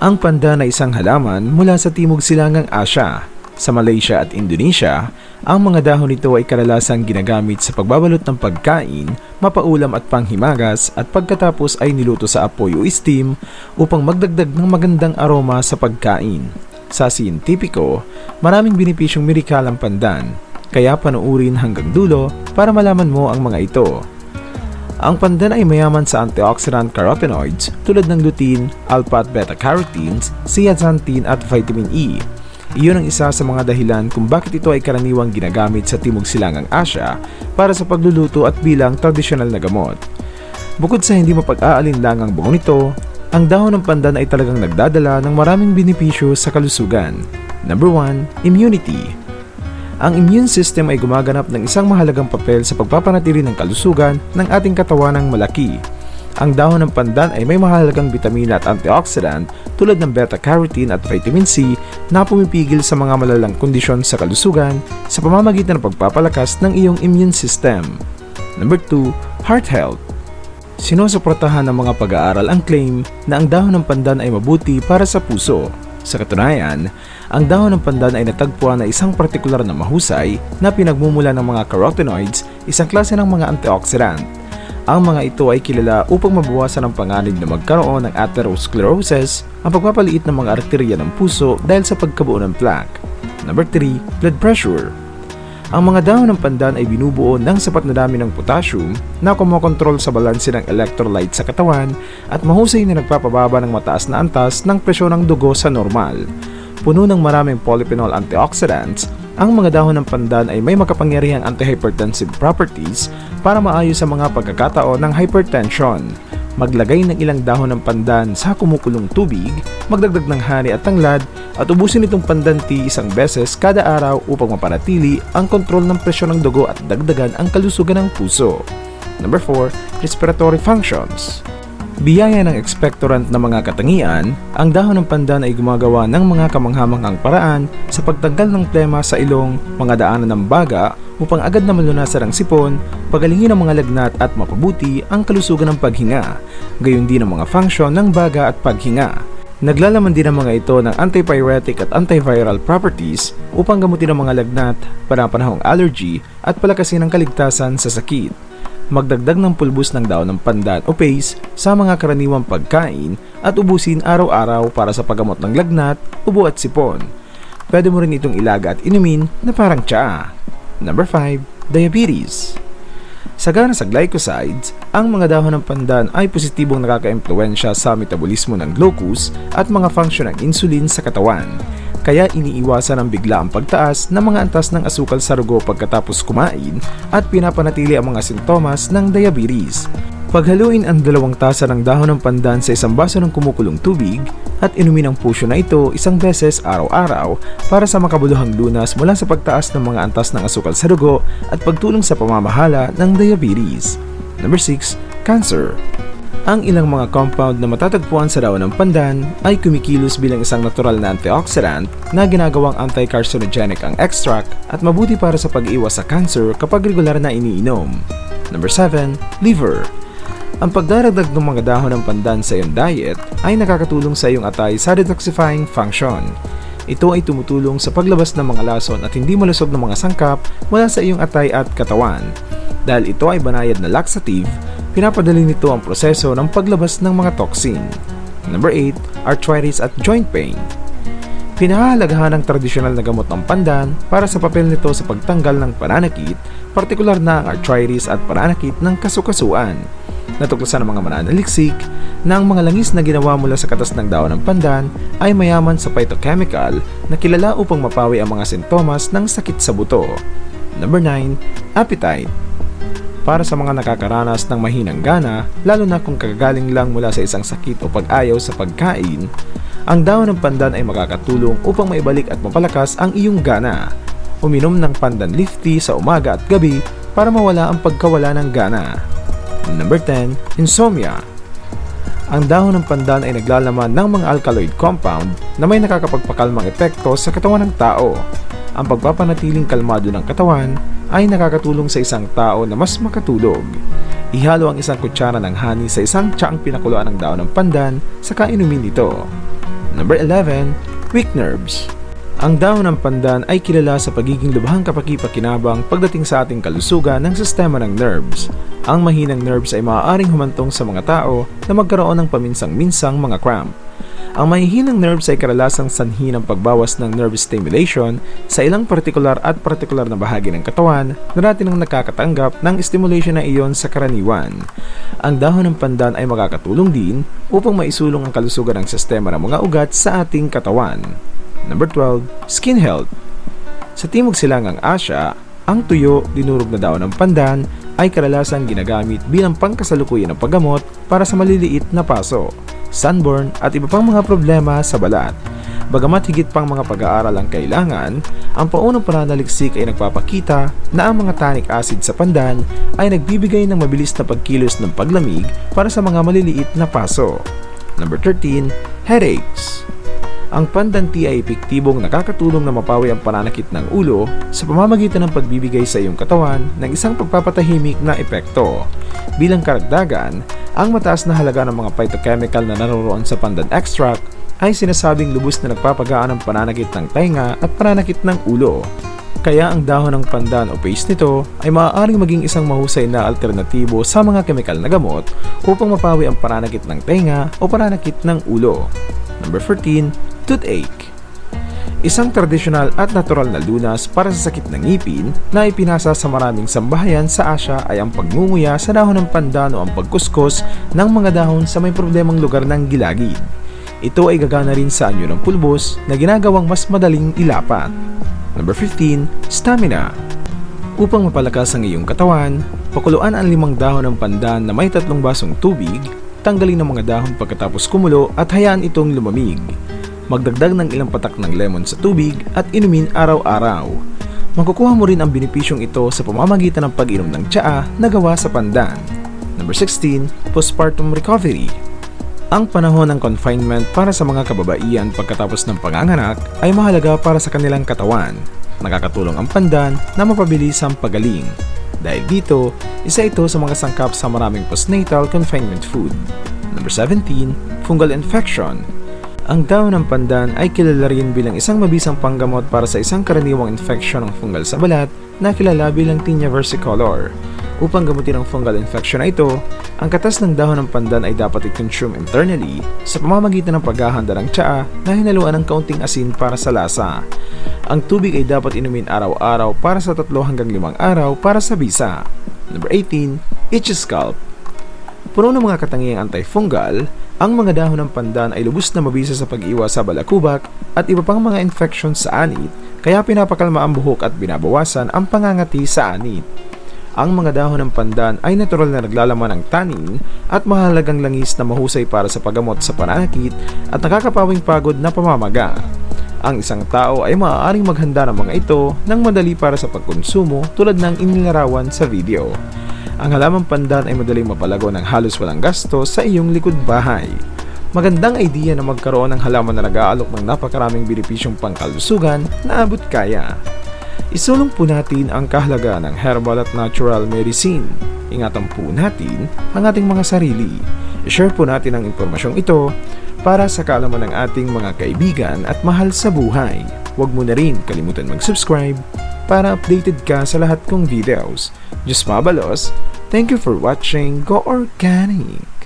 Ang pandan ay isang halaman mula sa Timog Silangang Asya. Sa Malaysia at Indonesia, ang mga dahon nito ay kadalasang ginagamit sa pagbabalot ng pagkain, mapaulam at panghimagas at pagkatapos ay niluto sa apoy o steam upang magdagdag ng magandang aroma sa pagkain. Sa siyentipiko, maraming benepisyong medikal ang pandan, kaya panuurin hanggang dulo para malaman mo ang mga ito. Ang pandan ay mayaman sa antioxidant carotenoids tulad ng lutein, alpha at beta-carotenes, zeaxanthin at vitamin E. Iyon ang isa sa mga dahilan kung bakit ito ay karaniwang ginagamit sa Timog Silangang Asya para sa pagluluto at bilang tradisyonal na gamot. Bukod sa hindi mapag-aalinlangang bungo nito, ang dahon ng pandan ay talagang nagdadala ng maraming benepisyo sa kalusugan. Number 1. Immunity. Ang immune system ay gumaganap ng isang mahalagang papel sa pagpapanatili ng kalusugan ng ating katawan ng malaki. Ang dahon ng pandan ay may mahalagang bitamina at antioxidant tulad ng beta-carotene at vitamin C na pumipigil sa mga malalang kondisyon sa kalusugan sa pamamagitan ng pagpapalakas ng iyong immune system. Number 2. Heart health. Sinusuportahan ng mga pag-aaral ang claim na ang dahon ng pandan ay mabuti para sa puso. Sa katunayan, ang dahon ng pandan ay natagpuan na isang partikular na mahusay na pinagmumula ng mga carotenoids, isang klase ng mga antioxidant. Ang mga ito ay kilala upang mabawasan ang panganib na magkaroon ng atherosclerosis, ang pagpapaliit ng mga arterya ng puso dahil sa pagkabuo ng plaque. Number 3. Blood pressure. Ang mga dahon ng pandan ay binubuo ng sapat na dami ng potassium na kumokontrol sa balanse ng electrolyte sa katawan at mahusay na nagpapababa ng mataas na antas ng presyon ng dugo sa normal. Puno ng maraming polyphenol antioxidants, ang mga dahon ng pandan ay may makapangyarihang antihypertensive properties para maayos sa mga pagkakataon ng hypertension. Maglagay ng ilang dahon ng pandan sa kumukulong tubig, magdagdag ng honey at tanglad at ubusin itong pandan tea isang beses kada araw upang mapanatili ang kontrol ng presyon ng dugo at dagdagan ang kalusugan ng puso. Number 4. Respiratory functions. Biyaya ng expectorant na mga katangian, ang dahon ng pandan ay gumagawa ng mga kamanghamanghang paraan sa pagtanggal ng plema sa ilong, mga daanan ng baga upang agad na malunasan ang sipon, pagalingin ang mga lagnat at mapabuti ang kalusugan ng paghinga, gayon din ang mga function ng baga at paghinga. Naglalaman din ang mga ito ng antipyretic at antiviral properties upang gamutin ang mga lagnat, panapanahong allergy at palakasin ang kaligtasan sa sakit. Magdagdag ng pulbos ng dahon ng pandan o paste sa mga karaniwang pagkain at ubusin araw-araw para sa paggamot ng lagnat, ubo at sipon. Pwede mo rin itong ilaga at inumin na parang tsaa. Number 5. Diabetes. Sagana sa glycosides, ang mga dahon ng pandan ay positibong nakaka-impluwensya sa metabolismo ng glucose at mga function ng insulin sa katawan. Kaya iniiwasan ang biglaang pagtaas ng mga antas ng asukal sa dugo pagkatapos kumain at pinapanatili ang mga sintomas ng diabetes. Paghaluin ang 2 tasa ng dahon ng pandan sa isang baso ng kumukulong tubig at inumin ang pusyo na ito isang beses araw-araw para sa makabuluhang lunas mula sa pagtaas ng mga antas ng asukal sa dugo at pagtulong sa pamamahala ng diabetes. Number 6. Cancer. Ang ilang mga compound na matatagpuan sa dahon ng pandan ay kumikilos bilang isang natural na antioxidant na ginagawang anti-carcinogenic ang extract at mabuti para sa pag-iwas sa cancer kapag regular na iniinom. Number 7. Liver. Ang pagdaragdag ng mga dahon ng pandan sa iyong diet ay nakakatulong sa iyong atay sa detoxifying function. Ito ay tumutulong sa paglabas ng mga lason at hindi malusog ng mga sangkap mula sa iyong atay at katawan. Dahil ito ay banayad na laxative, pinapadali nito ang proseso ng paglabas ng mga toxin. Number 8. Arthritis at joint pain. Pinahahalagahan ng tradisyonal na gamot ng pandan para sa papel nito sa pagtanggal ng pananakit, partikular na ang arthritis at pananakit ng kasukasuan. Natuklasan ng mga mananaliksik na ang mga langis na ginawa mula sa katas ng dahon ng pandan ay mayaman sa phytochemical na kilala upang mapawi ang mga sintomas ng sakit sa buto. Number 9. Appetite. Para sa mga nakakaranas ng mahinang gana, lalo na kung kagagaling lang mula sa isang sakit o pag-ayaw sa pagkain, ang dahon ng pandan ay makakatulong upang maibalik at mapalakas ang iyong gana. Uminom ng pandan leaf tea sa umaga at gabi para mawala ang pagkawala ng gana. Number 10. Insomnia. Ang dahon ng pandan ay naglalaman ng mga alkaloid compound na may nakakapagpakalmang epekto sa katawan ng tao. Ang pagpapanatiling kalmado ng katawan ay nakakatulong sa isang tao na mas makatulog. Ihalo ang isang kutsara ng honey sa isang tsaang pinakuluan ng dahon ng pandan saka inumin ito. Number 11. Weak nerves. Ang dahon ng pandan ay kilala sa pagiging lubhang kapaki-pakinabang pagdating sa ating kalusugan ng sistema ng nerves. Ang mahinang nerves ay maaaring humantong sa mga tao na magkaroon ng paminsang-minsang mga cramp. Ang mahihinang nerves ay karalasang sanhi ng pagbawas ng nerve stimulation sa ilang partikular na bahagi ng katawan na dati nang nakakatanggap ng stimulation na iyon sa karaniwan. Ang dahon ng pandan ay makakatulong din upang maisulong ang kalusugan ng sistema ng mga ugat sa ating katawan. Number 12. Skin health. Sa Timog Silangang Asya, ang tuyo, dinurog na dahon ng pandan ay karalasang ginagamit bilang pangkasalukuyan ng paggamot para sa maliliit na paso, sunburn at iba pang mga problema sa balat. Bagamat higit pang mga pag-aaral ang kailangan, ang paunang pananaliksik ay nagpapakita na ang mga tannic acid sa pandan ay nagbibigay ng mabilis na pagkilos ng paglamig para sa mga maliliit na paso. Number 13. Headaches. Ang pandan tea ay epektibong nakakatulong na mapawi ang pananakit ng ulo sa pamamagitan ng pagbibigay sa iyong katawan ng isang pagpapatahimik na epekto. Bilang karagdagan, ang mataas na halaga ng mga phytochemical na naroroon sa pandan extract ay sinasabing lubos na nagpapagaan ng pananakit ng tainga at pananakit ng ulo. Kaya ang dahon ng pandan o paste nito ay maaaring maging isang mahusay na alternatibo sa mga kemikal na gamot upang mapawi ang pananakit ng tainga o pananakit ng ulo. Number 14. Toothache. Isang tradisyonal at natural na lunas para sa sakit ng ngipin na ipinasa sa maraming sambahayan sa Asya ay ang pagngunguya sa dahon ng pandan o ang pagkuskus ng mga dahon sa may problemang lugar ng gilagid. Ito ay gagana rin sa anyo ng pulbos na ginagawang mas madaling ilapat. Number 15. Stamina. Upang mapalakas ang iyong katawan, pakuluan ang 5 dahon ng pandan na may 3 basong tubig, tanggalin ang mga dahon pagkatapos kumulo at hayaan itong lumamig. Magdagdag ng ilang patak ng lemon sa tubig at inumin araw-araw. Makukuha mo rin ang benepisyong ito sa pamamagitan ng pag-inom ng tsaa na gawa sa pandan. Number 16. Postpartum recovery. Ang panahon ng confinement para sa mga kababaihan pagkatapos ng panganganak ay mahalaga para sa kanilang katawan. Nakakatulong ang pandan na mapabilis ang pagaling. Dahil dito, isa ito sa mga sangkap sa maraming postnatal confinement food. Number 17. Fungal infection. Ang dahon ng pandan ay kilala rin bilang isang mabisang panggamot para sa isang karaniwang infection ng fungal sa balat na kilala bilang tinea versicolor. Upang gamutin ang fungal infection na ito, ang katas ng dahon ng pandan ay dapat i-consume internally sa pamamagitan ng paghahanda ng tsaa na hinaluan ng kaunting asin para sa lasa. Ang tubig ay dapat inumin araw-araw para sa 3 hanggang 5 araw para sa bisa. Number 18. Itchy scalp. Puno ng mga katangiang antifungal, ang mga dahon ng pandan ay lubos na mabisa sa pag-iwas sa balakubak at iba pang mga infection sa anit, kaya pinapakalma ang buhok at binabawasan ang pangangati sa anit. Ang mga dahon ng pandan ay natural na naglalaman ng tannin at mahalagang langis na mahusay para sa paggamot sa pananakit at nakakapawing pagod na pamamaga. Ang isang tao ay maaaring maghanda ng mga ito ng madali para sa pagkonsumo tulad ng inilarawan sa video. Ang halamang pandan ay madaling mapalago ng halos walang gasto sa iyong likod bahay. Magandang idea na magkaroon ng halaman na nag-aalok ng napakaraming benepisyong pangkalusugan na abot kaya. Isulong po natin ang kahalagahan ng herbal at natural medicine. Ingatan po natin ang ating mga sarili. I-share po natin ang impormasyong ito para sa kaalaman ng ating mga kaibigan at mahal sa buhay. Huwag mo na rin kalimutan mag-subscribe para updated ka sa lahat kong videos. Diyos mabalos, thank you for watching. Go Organic!